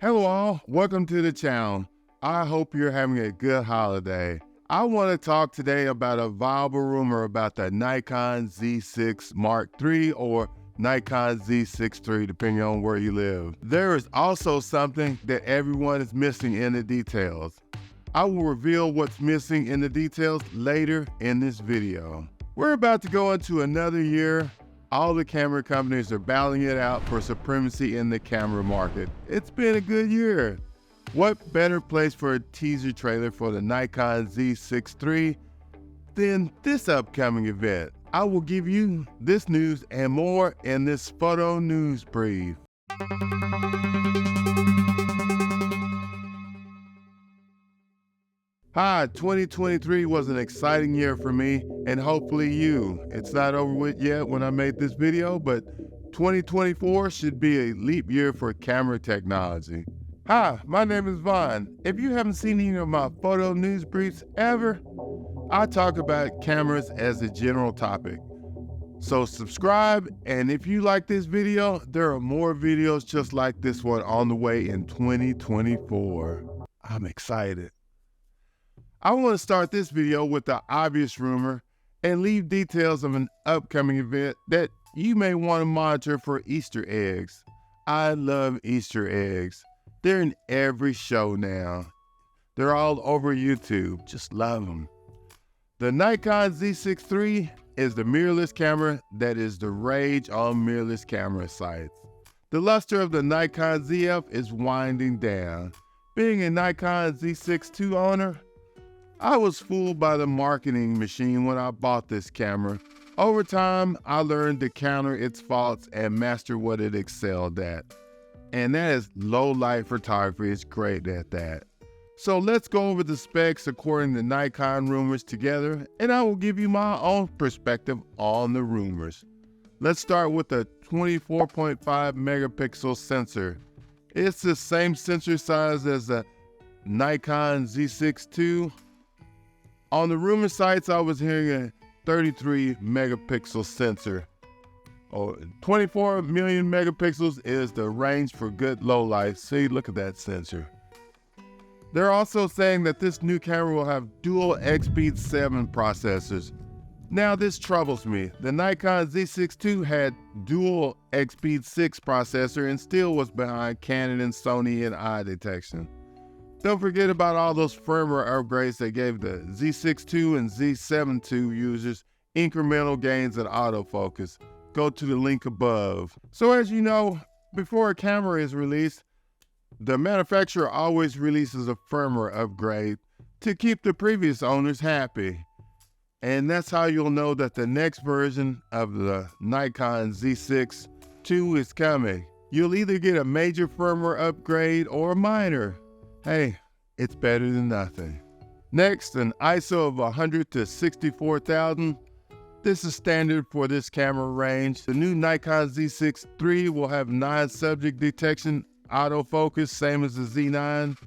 Hello all, welcome to the channel. I hope you're having a good holiday. I want to talk today about a viable rumor about the Nikon Z6 Mark III or Nikon Z6 III, depending on where you live. There is also something that everyone is missing in the details. I will reveal what's missing in the details later in this video. We're about to go into another year. All the camera companies are battling it out for supremacy in the camera market. It's been a good year. What better place for a teaser trailer for the Nikon Z6 III than this upcoming event? I will give you this news and more in this photo news brief. Hi, 2023 was an exciting year for me and hopefully you. It's not over with yet when I made this video, but 2024 should be a leap year for camera technology. Hi, my name is Vaughn. If you haven't seen any of my photo news briefs ever, I talk about cameras as a general topic. So subscribe, and if you like this video, there are more videos just like this one on the way in 2024. I'm excited. I want to start this video with the obvious rumor and leave details of an upcoming event that you may want to monitor for Easter eggs. I love Easter eggs. They're in every show now. They're all over YouTube. Just love them. The Nikon Z6 III is the mirrorless camera that is the rage on mirrorless camera sites. The luster of the Nikon ZF is winding down. Being a Nikon Z6 II owner, I was fooled by the marketing machine when I bought this camera. Over time, I learned to counter its faults and master what it excelled at. And that is low light photography. It's great at that. So let's go over the specs according to Nikon rumors together, and I will give you my own perspective on the rumors. Let's start with the 24.5 megapixel sensor. It's the same sensor size as the Nikon Z6 II. On the rumor sites, I was hearing a 33 megapixel sensor. 24 million megapixels is the range for good low light. See, look at that sensor. They're also saying that this new camera will have dual X-Speed 7 processors. Now this troubles me. The Nikon Z6 II had dual X-Speed 6 processor and still was behind Canon and Sony in eye detection. Don't forget about all those firmware upgrades that gave the Z6 II and Z7 II users incremental gains in autofocus. Go to the link above. So as you know, before a camera is released, the manufacturer always releases a firmware upgrade to keep the previous owners happy. And that's how you'll know that the next version of the Nikon Z6 II is coming. You'll either get a major firmware upgrade or a minor. Hey, it's better than nothing. Next, an ISO of 100 to 64,000. This is standard for this camera range. The new Nikon Z6 III will have 9 subject detection autofocus, same as the Z9.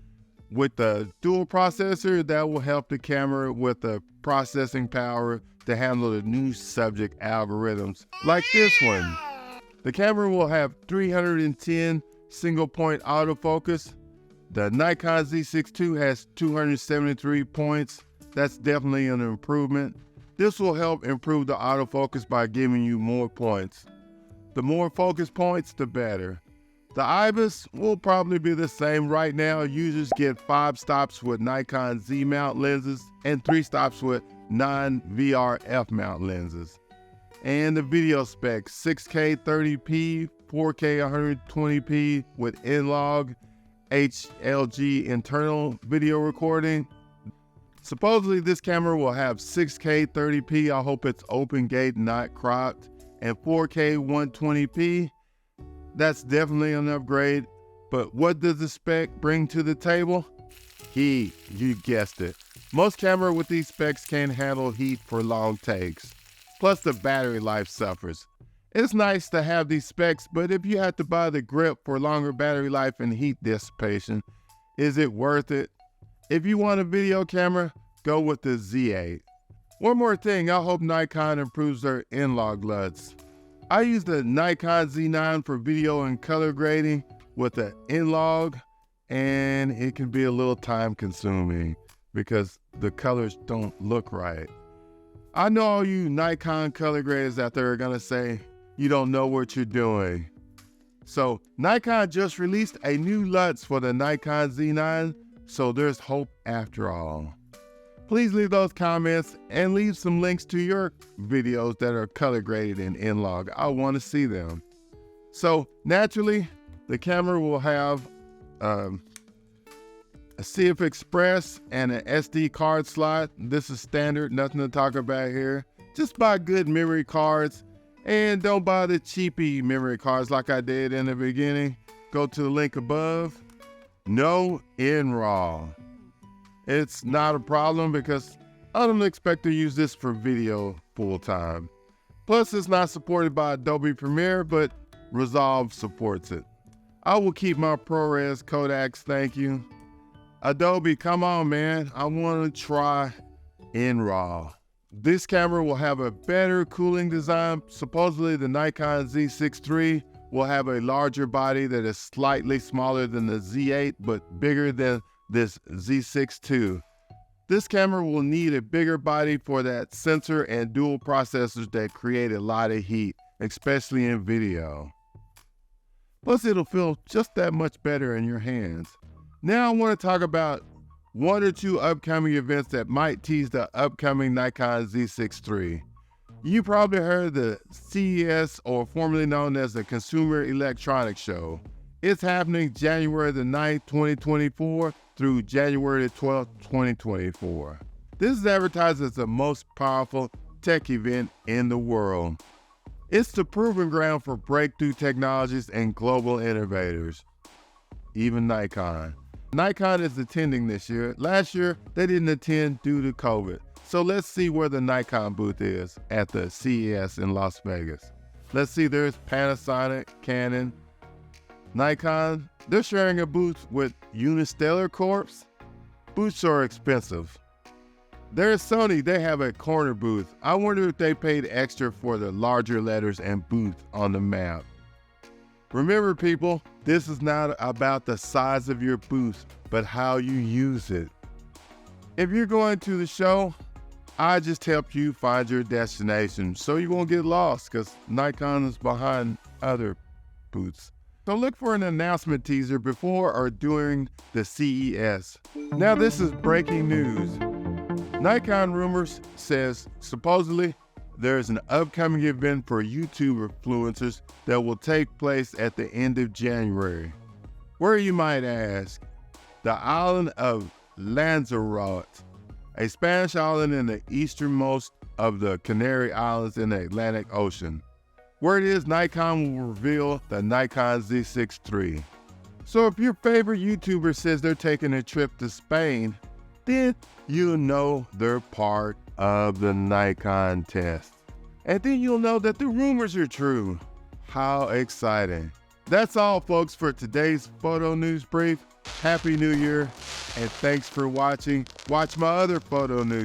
With the dual processor, that will help the camera with the processing power to handle the new subject algorithms, like this one. The camera will have 310 single point autofocus. The Nikon Z6 II has 273 points. That's definitely an improvement. This will help improve the autofocus by giving you more points. The more focus points, the better. The IBIS will probably be the same. Right now, users get 5 stops with Nikon Z mount lenses and 3 stops with non-VR F mount lenses. And the video specs, 6K 30p, 4K 120p with Nlog, HLG internal video recording. Supposedly this camera will have 6K 30p, I hope it's open gate, not cropped, and 4K 120p. That's definitely an upgrade, but what does the spec bring to the table? Heat, you guessed it. Most cameras with these specs can't handle heat for long takes, plus the battery life suffers. It's nice to have these specs, but if you have to buy the grip for longer battery life and heat dissipation, is it worth it? If you want a video camera, go with the Z8. One more thing, I hope Nikon improves their Nlog LUTs. I use the Nikon Z9 for video and color grading with the Nlog. and it can be a little time consuming because the colors don't look right. I know all you Nikon color graders out there are gonna say you don't know what you're doing. So Nikon just released a new LUTs for the Nikon Z9, so there's hope after all. Please leave those comments and leave some links to your videos that are color graded in Nlog. I want to see them. So naturally, the camera will have a CF Express and an SD card slot. This is standard, nothing to talk about here. Just buy good memory cards and don't buy the cheapy memory cards like I did in the beginning. Go to the link above. No NRAW. It's not a problem because I don't expect to use this for video full time. Plus, it's not supported by Adobe Premiere, but Resolve supports it. I will keep my ProRes Kodaks, thank you. Adobe, come on, man. I want to try NRAW. This camera will have a better cooling design. Supposedly, the Nikon Z6 III will have a larger body that is slightly smaller than the Z8, but bigger than this Z6 II. This camera will need a bigger body for that sensor and dual processors that create a lot of heat, especially in video. Plus, it'll feel just that much better in your hands. Now I want to talk about one or two upcoming events that might tease the upcoming Nikon Z6 III. You probably heard the CES, or formerly known as the Consumer Electronics Show. It's happening January the 9th, 2024 through January the 12th, 2024. This is advertised as the most powerful tech event in the world. It's the proving ground for breakthrough technologies and global innovators, even Nikon. Nikon is attending this year. Last year, they didn't attend due to COVID. So let's see where the Nikon booth is at the CES in Las Vegas. Let's see, there's Panasonic, Canon, Nikon. They're sharing a booth with Unistellar Corp. Booths are expensive. There's Sony, they have a corner booth. I wonder if they paid extra for the larger letters and booth on the map. Remember people, this is not about the size of your booth, but how you use it. If you're going to the show, I just help you find your destination so you won't get lost because Nikon is behind other booths. So look for an announcement teaser before or during the CES. Now this is breaking news. Nikon Rumors says supposedly there's an upcoming event for YouTube influencers that will take place at the end of January. Where, you might ask? The island of Lanzarote, a Spanish island in the easternmost of the Canary Islands in the Atlantic Ocean. Where it is, Nikon will reveal the Nikon Z6 III. So if your favorite YouTuber says they're taking a trip to Spain, then you know they're part of the Nikon test. And then you'll know that the rumors are true. How exciting. That's all, folks, for today's Photo News Brief. Happy New Year, and thanks for watching. Watch my other Photo News.